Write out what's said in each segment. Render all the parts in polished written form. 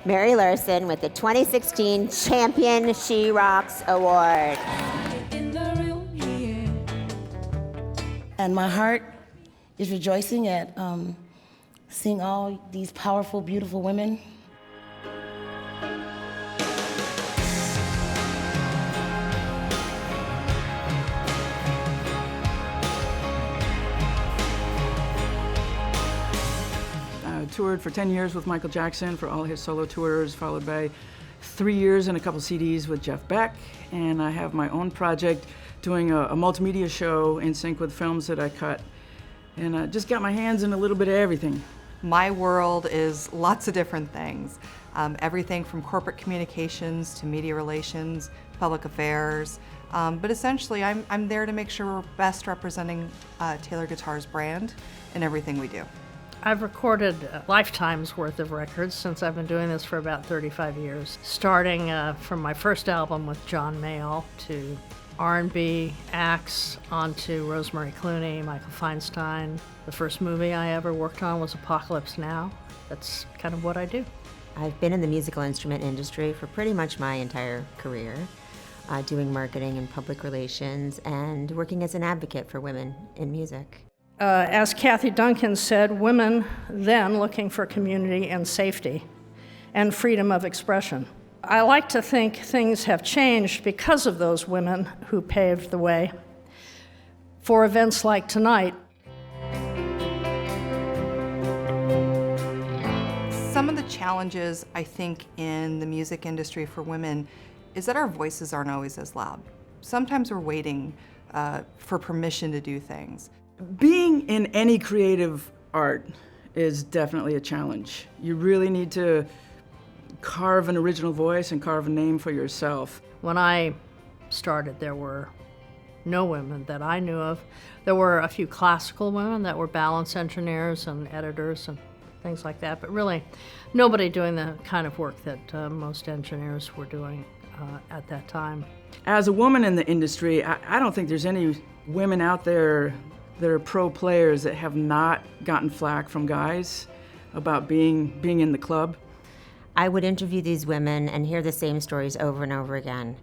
Mary Larson with the 2016 Champion She Rocks Award. And my heart is rejoicing at seeing all these powerful, beautiful women. Toured for 10 years with Michael Jackson for all his solo tours, followed by 3 years and a couple CDs with Jeff Beck. And I have my own project doing a multimedia show in sync with films that I cut. And I just got my hands in a little bit of everything. My world is lots of different things. Everything from corporate communications to media relations, public affairs. But essentially, I'm there to make sure we're best representing Taylor Guitar's brand in everything we do. I've recorded a lifetime's worth of records since I've been doing this for about 35 years, starting from my first album with John Mayall to R&B acts, onto Rosemary Clooney, Michael Feinstein. The first movie I ever worked on was Apocalypse Now. That's kind of what I do. I've been in the musical instrument industry for pretty much my entire career, doing marketing and public relations and working as an advocate for women in music. As Kathy Duncan said, women then looking for community and safety and freedom of expression. I like to think things have changed because of those women who paved the way for events like tonight. Some of the challenges, I think, in the music industry for women is that our voices aren't always as loud. Sometimes we're waiting for permission to do things. Being in any creative art is definitely a challenge. You really need to carve an original voice and carve a name for yourself. When I started, there were no women that I knew of. There were a few classical women that were balance engineers and editors and things like that, but really nobody doing the kind of work that most engineers were doing at that time. As a woman in the industry, I don't think there's any women out there that are pro players that have not gotten flack from guys about being in the club. I would interview these women and hear the same stories over and over again.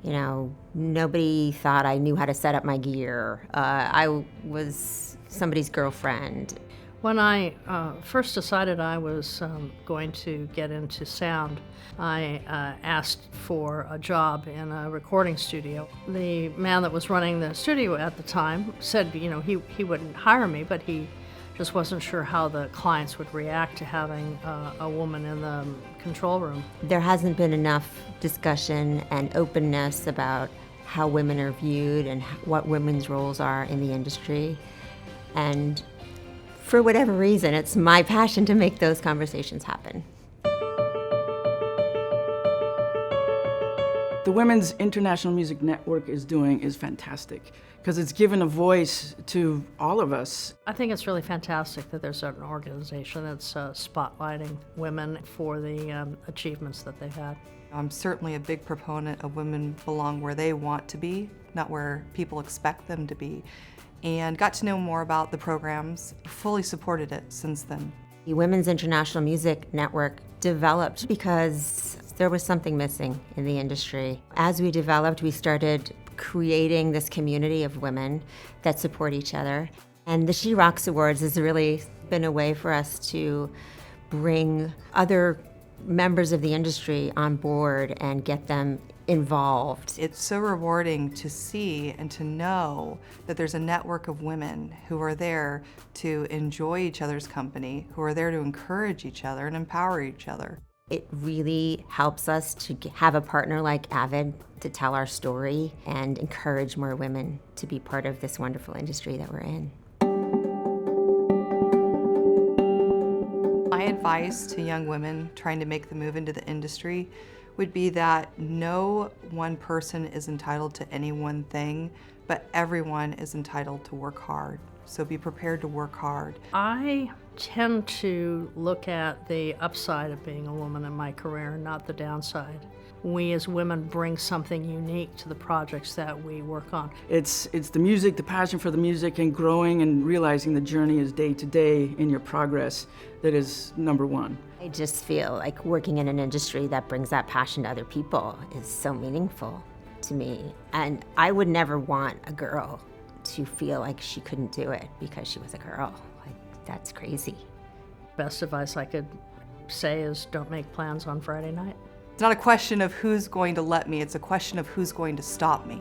You know, nobody thought I knew how to set up my gear. I was somebody's girlfriend. When I first decided I was going to get into sound, I asked for a job in a recording studio. The man that was running the studio at the time said, you know, he wouldn't hire me, but he just wasn't sure how the clients would react to having a woman in the control room. There hasn't been enough discussion and openness about how women are viewed and what women's roles are in the industry. And for whatever reason, it's my passion to make those conversations happen. The Women's International Music Network is fantastic because it's given a voice to all of us. I think it's really fantastic that there's an organization that's spotlighting women for the achievements that they've had. I'm certainly a big proponent of women belong where they want to be, not where people expect them to be, and got to know more about the programs, fully supported it since then. The Women's International Music Network developed because there was something missing in the industry. As we developed, we started creating this community of women that support each other. And the She Rocks Awards has really been a way for us to bring other members of the industry on board and get them involved. It's so rewarding to see and to know that there's a network of women who are there to enjoy each other's company, who are there to encourage each other and empower each other. It really helps us to have a partner like AVID to tell our story and encourage more women to be part of this wonderful industry that we're in. My advice to young women trying to make the move into the industry would be that no one person is entitled to any one thing, but everyone is entitled to work hard. So be prepared to work hard. I tend to look at the upside of being a woman in my career, not the downside. we as women bring something unique to the projects that we work on. It's the music, the passion for the music, and growing and realizing the journey is day to day in your progress that is number one. I just feel like working in an industry that brings that passion to other people is so meaningful to me. And I would never want a girl to feel like she couldn't do it because she was a girl. Like, that's crazy. Best advice I could say is don't make plans on Friday night. It's not a question of who's going to let me, it's a question of who's going to stop me.